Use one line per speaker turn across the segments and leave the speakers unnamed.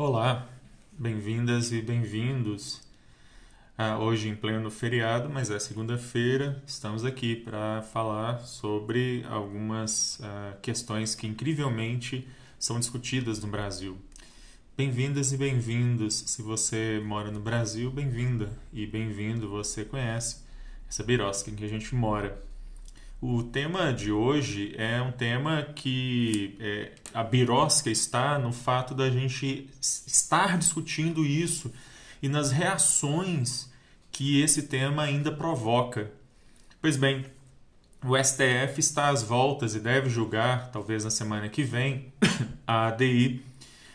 Olá, bem-vindas e bem-vindos. Hoje em pleno feriado, mas é segunda-feira, estamos aqui para falar sobre algumas questões que incrivelmente são discutidas no Brasil. Bem-vindas e bem-vindos. Se você mora no Brasil, bem-vinda e bem-vindo, você conhece essa birosca em que a gente mora. O tema de hoje é um tema que a birosca está no fato da gente estar discutindo isso e nas reações que esse tema ainda provoca. Pois bem, o STF está às voltas e deve julgar, talvez na semana que vem, a ADI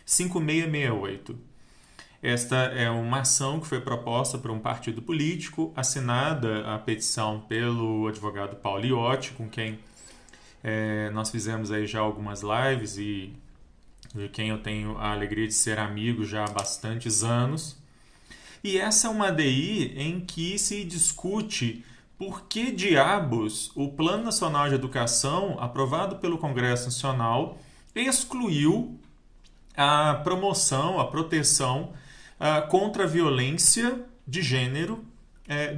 5668. Esta é uma ação que foi proposta por um partido político, assinada a petição pelo advogado Paulo Iotti, com quem nós fizemos aí já algumas lives e de quem eu tenho a alegria de ser amigo já há bastantes anos. E essa é uma ADI em que se discute por que diabos o Plano Nacional de Educação, aprovado pelo Congresso Nacional, excluiu a promoção, a proteção contra a violência de gênero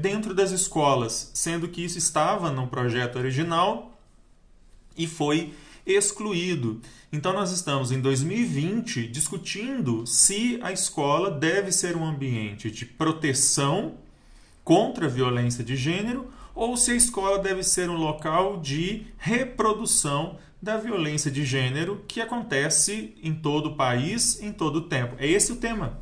dentro das escolas, sendo que isso estava no projeto original e foi excluído. Então nós estamos em 2020 discutindo se a escola deve ser um ambiente de proteção contra a violência de gênero ou se a escola deve ser um local de reprodução da violência de gênero que acontece em todo o país, em todo o tempo. É esse o tema.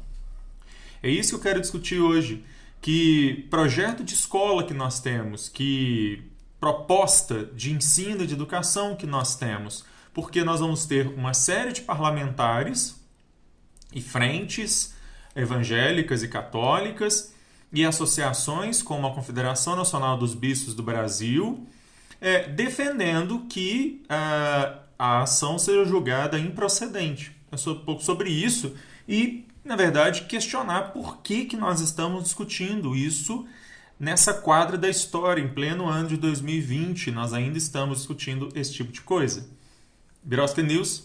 É isso que eu quero discutir hoje. Que projeto de escola que nós temos, que proposta de ensino e de educação que nós temos, porque nós vamos ter uma série de parlamentares e frentes evangélicas e católicas e associações como a Confederação Nacional dos Bispos do Brasil defendendo que a ação seja julgada improcedente. É um pouco sobre isso e, na verdade, questionar por que nós estamos discutindo isso nessa quadra da história, em pleno ano de 2020. Nós ainda estamos discutindo esse tipo de coisa. Birosca News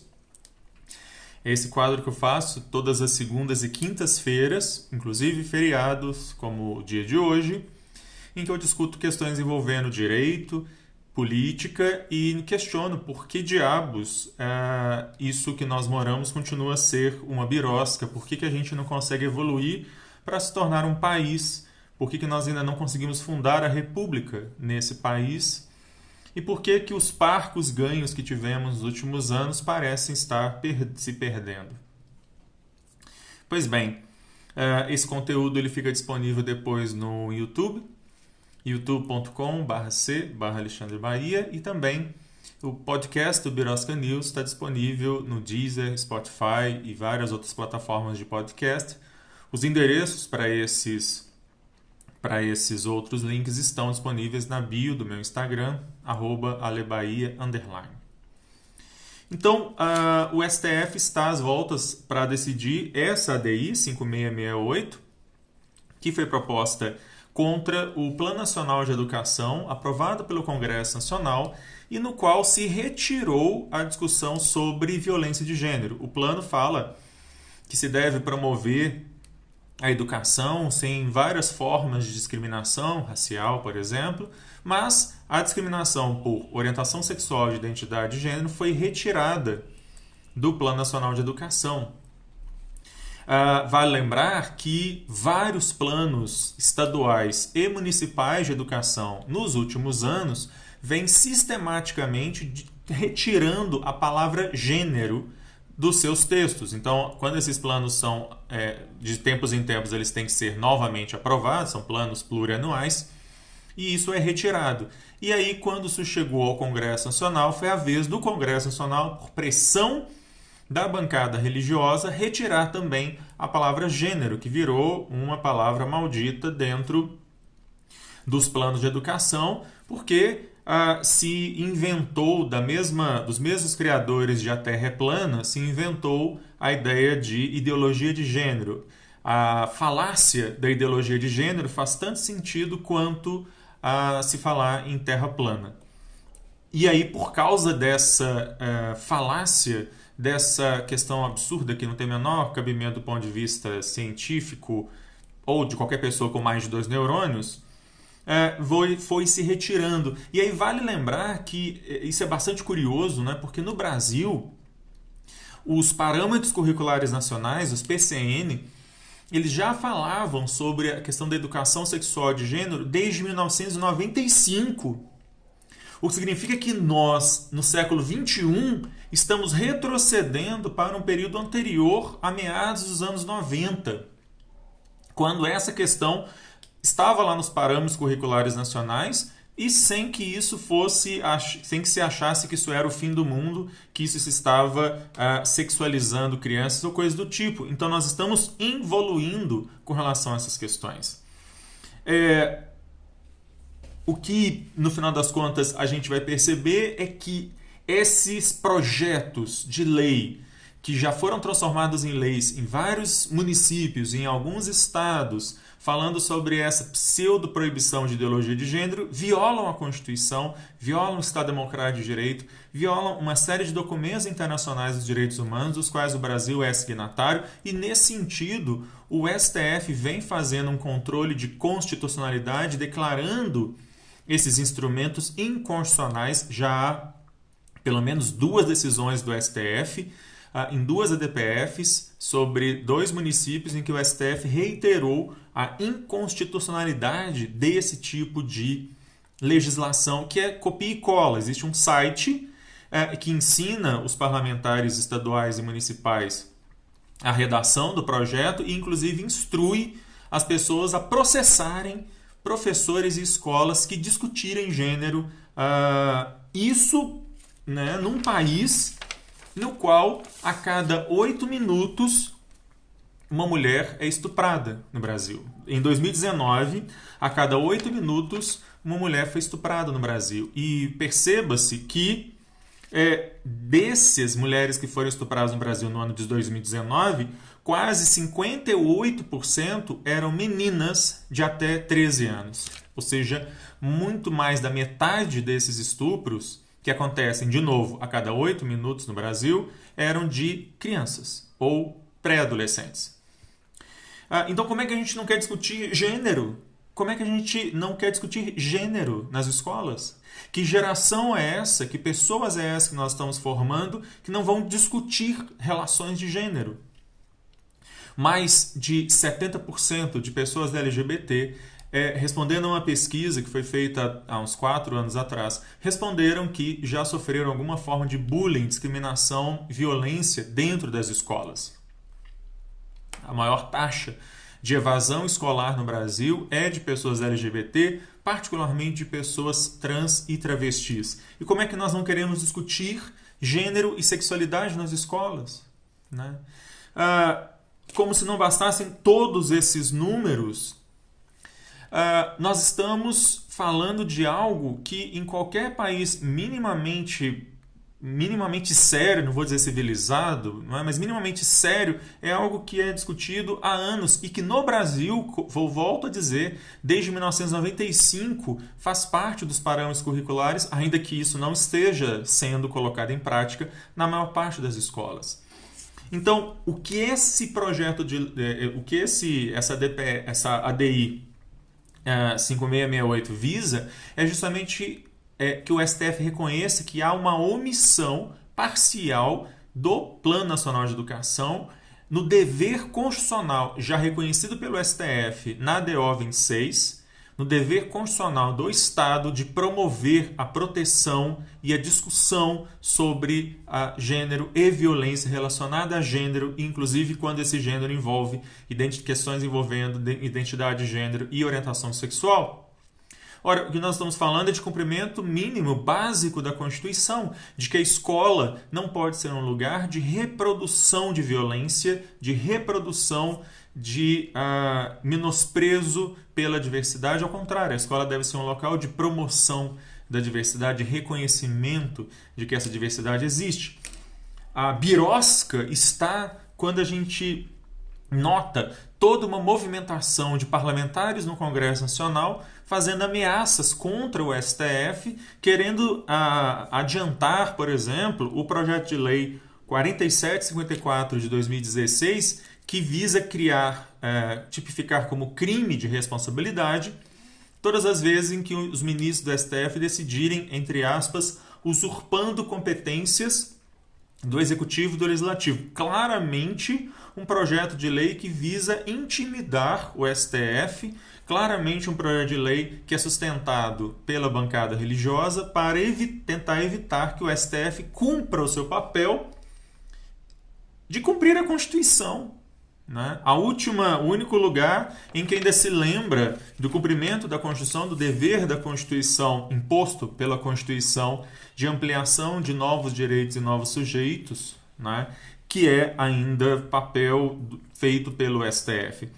é esse quadro que eu faço todas as segundas e quintas-feiras, inclusive feriados, como o dia de hoje, em que eu discuto questões envolvendo direito, política e questiono por que diabos isso que nós moramos continua a ser uma birosca, por que a gente não consegue evoluir para se tornar um país, por que nós ainda não conseguimos fundar a república nesse país e por que os parcos ganhos que tivemos nos últimos anos parecem estar se perdendo. Pois bem, esse conteúdo ele fica disponível depois no YouTube, youtube.com/c/Alexandre Bahia, e também o podcast do Birosca News está disponível no Deezer, Spotify e várias outras plataformas de podcast. Os endereços para esses outros links estão disponíveis na bio do meu Instagram, @alebahia_. Então, o STF está às voltas para decidir essa ADI 5668, que foi proposta contra o Plano Nacional de Educação, aprovado pelo Congresso Nacional, e no qual se retirou a discussão sobre violência de gênero. O plano fala que se deve promover a educação sem várias formas de discriminação racial, por exemplo, mas a discriminação por orientação sexual e identidade de gênero foi retirada do Plano Nacional de Educação. Vale lembrar que vários planos estaduais e municipais de educação nos últimos anos vêm sistematicamente retirando a palavra gênero dos seus textos. Então, quando esses planos são, de tempos em tempos, eles têm que ser novamente aprovados, são planos plurianuais, e isso é retirado. E aí, quando isso chegou ao Congresso Nacional, foi a vez do Congresso Nacional, por pressão da bancada religiosa, retirar também a palavra gênero, que virou uma palavra maldita dentro dos planos de educação, porque se inventou dos mesmos criadores de A Terra é Plana, se inventou a ideia de ideologia de gênero. A falácia da ideologia de gênero faz tanto sentido quanto se falar em terra plana. E aí, por causa dessa falácia dessa questão absurda que não tem menor cabimento do ponto de vista científico ou de qualquer pessoa com mais de 2 neurônios, foi se retirando. E aí vale lembrar que isso é bastante curioso, né? Porque no Brasil, os parâmetros curriculares nacionais, os PCN, eles já falavam sobre a questão da educação sexual de gênero desde 1995. O que significa que nós, no século XXI, estamos retrocedendo para um período anterior a meados dos anos 90, quando essa questão estava lá nos parâmetros curriculares nacionais e sem que se achasse que isso era o fim do mundo, que isso se estava sexualizando crianças ou coisa do tipo. Então nós estamos evoluindo com relação a essas questões. O que, no final das contas, a gente vai perceber é que esses projetos de lei que já foram transformados em leis em vários municípios, em alguns estados, falando sobre essa pseudo-proibição de ideologia de gênero, violam a Constituição, violam o Estado Democrático de Direito, violam uma série de documentos internacionais dos direitos humanos, dos quais o Brasil é signatário, e nesse sentido, o STF vem fazendo um controle de constitucionalidade, declarando esses instrumentos inconstitucionais. Já há pelo menos 2 decisões do STF, em 2 ADPFs, sobre 2 municípios em que o STF reiterou a inconstitucionalidade desse tipo de legislação, que é copia e cola. Existe um site que ensina os parlamentares estaduais e municipais a redação do projeto e, inclusive, instrui as pessoas a processarem professores e escolas que discutirem gênero. Isso, né, num país no qual a cada 8 minutos uma mulher é estuprada no Brasil. Em 2019, a cada 8 minutos uma mulher foi estuprada no Brasil. E perceba-se que dessas mulheres que foram estupradas no Brasil no ano de 2019, quase 58% eram meninas de até 13 anos. Ou seja, muito mais da metade desses estupros que acontecem, de novo, a cada 8 minutos no Brasil, eram de crianças ou pré-adolescentes. Então, como é que a gente não quer discutir gênero? Como é que a gente não quer discutir gênero nas escolas? Que geração é essa, que pessoas é essa que nós estamos formando que não vão discutir relações de gênero? Mais de 70% de pessoas da LGBT, respondendo a uma pesquisa que foi feita há uns 4 anos atrás, responderam que já sofreram alguma forma de bullying, discriminação, violência dentro das escolas. A maior taxa de evasão escolar no Brasil é de pessoas LGBT, particularmente de pessoas trans e travestis. E como é que nós não queremos discutir gênero e sexualidade nas escolas? Né? Como se não bastassem todos esses números, nós estamos falando de algo que em qualquer país minimamente sério, não vou dizer civilizado, não é? Mas minimamente sério, é algo que é discutido há anos e que no Brasil, volto a dizer, desde 1995 faz parte dos parâmetros curriculares, ainda que isso não esteja sendo colocado em prática na maior parte das escolas. Então, o que esse projeto essa ADI 5668 visa é justamente que o STF reconheça que há uma omissão parcial do Plano Nacional de Educação no dever constitucional já reconhecido pelo STF na DO 26, no dever constitucional do Estado de promover a proteção e a discussão sobre gênero e violência relacionada a gênero, inclusive quando esse gênero envolve questões envolvendo identidade de gênero e orientação sexual. Ora, o que nós estamos falando é de cumprimento mínimo, básico da Constituição, de que a escola não pode ser um lugar de reprodução de violência, de reprodução de menosprezo pela diversidade. Ao contrário, a escola deve ser um local de promoção da diversidade, de reconhecimento de que essa diversidade existe. A birosca está quando a gente nota toda uma movimentação de parlamentares no Congresso Nacional fazendo ameaças contra o STF, querendo adiantar, por exemplo, o projeto de lei 4754 de 2016, que visa tipificar como crime de responsabilidade todas as vezes em que os ministros do STF decidirem, entre aspas, usurpando competências do Executivo e do Legislativo. Claramente um projeto de lei que visa intimidar o STF, claramente um projeto de lei que é sustentado pela bancada religiosa para tentar evitar que o STF cumpra o seu papel de cumprir a Constituição. Né? O único lugar em que ainda se lembra do cumprimento da Constituição, do dever da Constituição imposto pela Constituição de ampliação de novos direitos e novos sujeitos, né? Que é ainda papel feito pelo STF.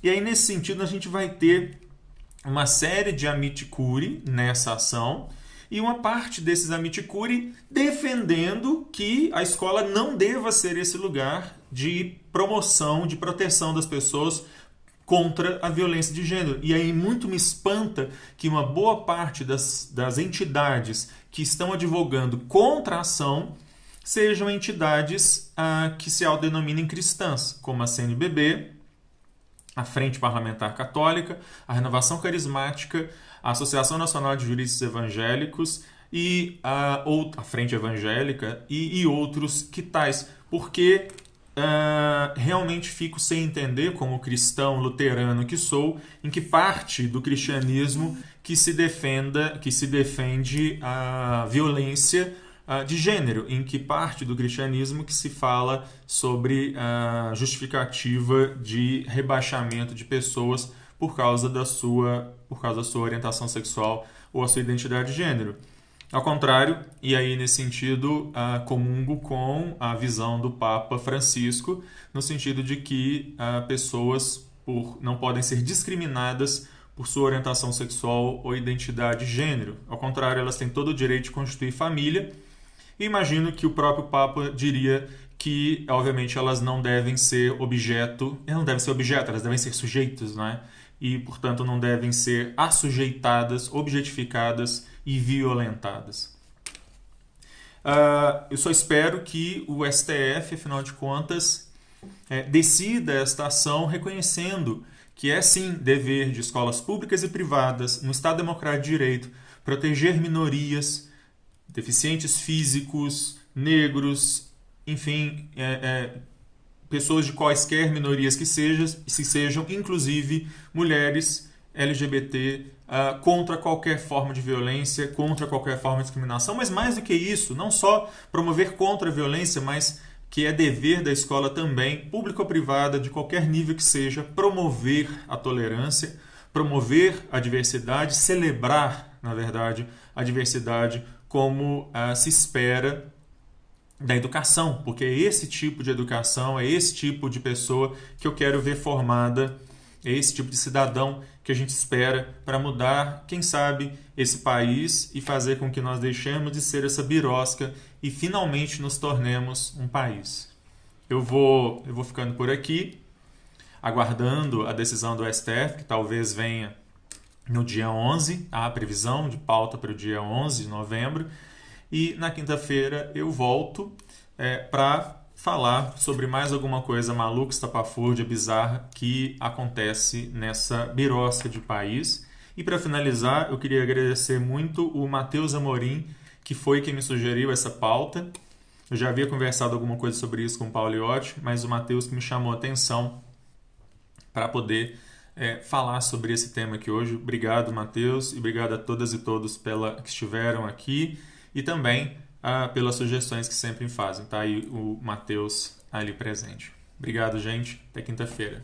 E aí, nesse sentido, a gente vai ter uma série de amici curiae nessa ação, e uma parte desses amici curiae defendendo que a escola não deva ser esse lugar de promoção, de proteção das pessoas contra a violência de gênero. E aí muito me espanta que uma boa parte das entidades que estão advogando contra a ação sejam entidades que se autodenominam cristãs, como a CNBB, a Frente Parlamentar Católica, a Renovação Carismática, a Associação Nacional de Juristas Evangélicos e a Frente Evangélica e outros que tais, porque realmente fico sem entender, como cristão luterano que sou, em que parte do cristianismo que se defende a violência de gênero, em que parte do cristianismo que se fala sobre a justificativa de rebaixamento de pessoas por causa da sua orientação sexual ou a sua identidade de gênero. Ao contrário, e aí nesse sentido comungo com a visão do Papa Francisco, no sentido de que pessoas não podem ser discriminadas por sua orientação sexual ou identidade de gênero. Ao contrário, elas têm todo o direito de constituir família. E imagino que o próprio Papa diria que, obviamente, elas não devem ser objeto, elas devem ser sujeitos, né? E, portanto, não devem ser assujeitadas, objetificadas e violentadas. Eu só espero que o STF, afinal de contas, decida esta ação reconhecendo que é, sim, dever de escolas públicas e privadas, no Estado Democrático de Direito, proteger minorias, deficientes físicos, negros, enfim, pessoas de quaisquer minorias que sejam, inclusive mulheres, LGBT, contra qualquer forma de violência, contra qualquer forma de discriminação, mas mais do que isso, não só promover contra a violência, mas que é dever da escola também, pública ou privada, de qualquer nível que seja, promover a tolerância, promover a diversidade, celebrar, na verdade, a diversidade como se espera da educação, porque é esse tipo de educação, é esse tipo de pessoa que eu quero ver formada, é esse tipo de cidadão que a gente espera para mudar, quem sabe, esse país e fazer com que nós deixemos de ser essa birosca e finalmente nos tornemos um país. Eu vou ficando por aqui, aguardando a decisão do STF, que talvez venha no dia 11, a previsão de pauta para o dia 11 de novembro. E na quinta-feira eu volto para falar sobre mais alguma coisa maluca, estapafúrdia, bizarra que acontece nessa birosca de país. E para finalizar, eu queria agradecer muito o Matheus Amorim, que foi quem me sugeriu essa pauta. Eu já havia conversado alguma coisa sobre isso com o Pauliotti, mas o Matheus que me chamou a atenção para poder falar sobre esse tema aqui hoje. Obrigado, Matheus, e obrigado a todas e todos que estiveram aqui e também pelas sugestões que sempre fazem. Tá aí o Matheus ali presente. Obrigado, gente. Até quinta-feira.